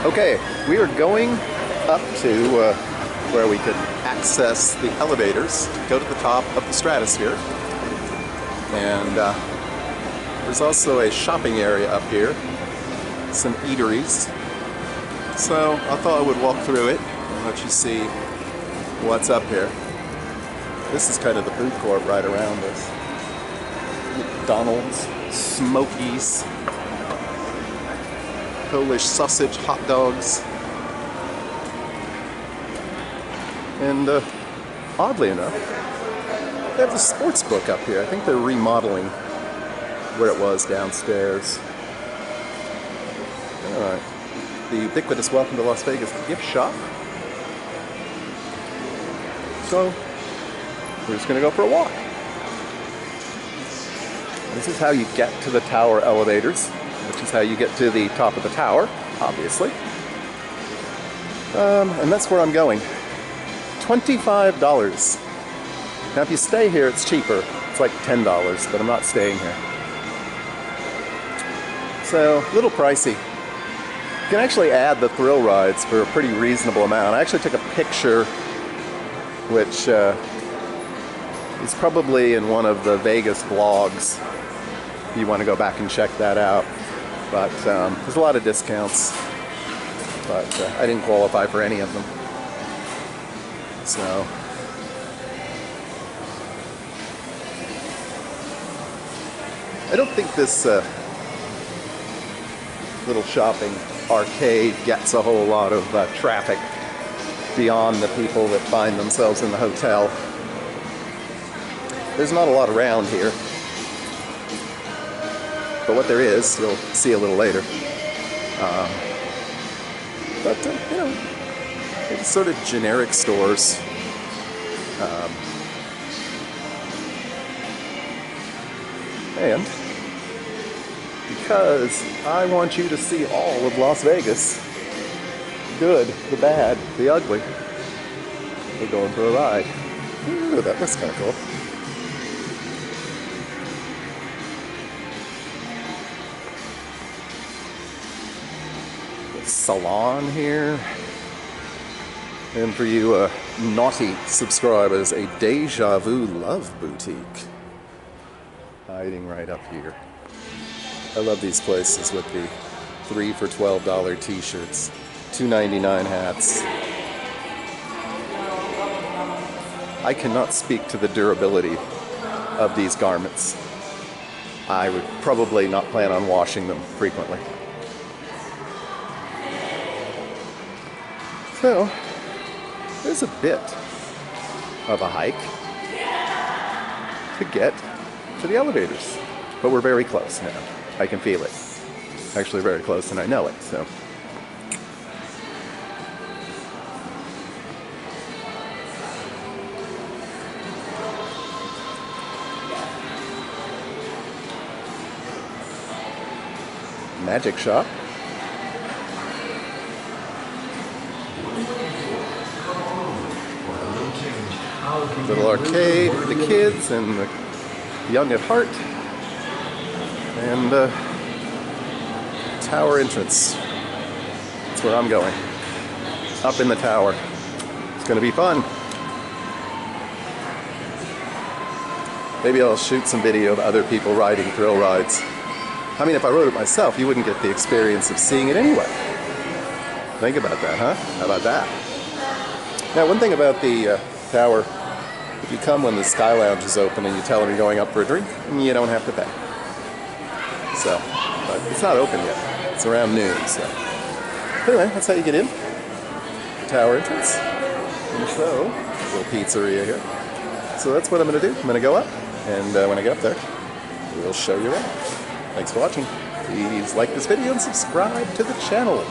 Okay, we are going up to where we could access the elevators, go to the top of the Stratosphere. And there's also a shopping area up here, some eateries. So I thought I would walk through it and let you see what's up here. This is kind of the food court right around us. McDonald's, Smokies, Polish sausage hot dogs. And oddly enough, they have the sports book up here. I think they're remodeling where it was downstairs. Alright. The ubiquitous Welcome to Las Vegas gift shop. So, we're just going to go for a walk. This is how you get to the tower elevators, which is how you get to the top of the tower, obviously. And that's where I'm going. $25. Now if you stay here, it's cheaper. It's like $10, but I'm not staying here. So, a little pricey. You can actually add the thrill rides for a pretty reasonable amount. I actually took a picture, which is probably in one of the Vegas vlogs, if you want to go back and check that out. But there's a lot of discounts, but I didn't qualify for any of them. So, I don't think this little shopping arcade gets a whole lot of traffic beyond the people that find themselves in the hotel. There's not a lot around here, but what there is, you'll see a little later. But you know, it's sort of generic stores. And because I want you to see all of Las Vegas, good, the bad, the ugly, we're going for a ride. Ooh, that looks kind of cool. Salon here, and for you naughty subscribers, a Deja Vu Love Boutique hiding right up here. I love these places with the 3 for $12 t-shirts, $2.99 hats. I cannot speak to the durability of these garments. I would probably not plan on washing them frequently. So, there's a bit of a hike to get to the elevators. But we're very close now. I can feel it. Actually very close, and I know it, so. Magic shop. Little arcade for the kids and the young at heart. And tower entrance. That's where I'm going. Up in the tower. It's going to be fun. Maybe I'll shoot some video of other people riding thrill rides. I mean, if I rode it myself, you wouldn't get the experience of seeing it anyway. Think about that, huh? How about that? Now, one thing about the tower, if you come when the Sky Lounge is open and you tell them you're going up for a drink, you don't have to pay. So, but it's not open yet. It's around noon, so. Anyway, that's how you get in. The tower entrance. And so, a little pizzeria here. So that's what I'm going to do. I'm going to go up, and when I get up there, we'll show you around. Thanks for watching. Please like this video and subscribe to the channel.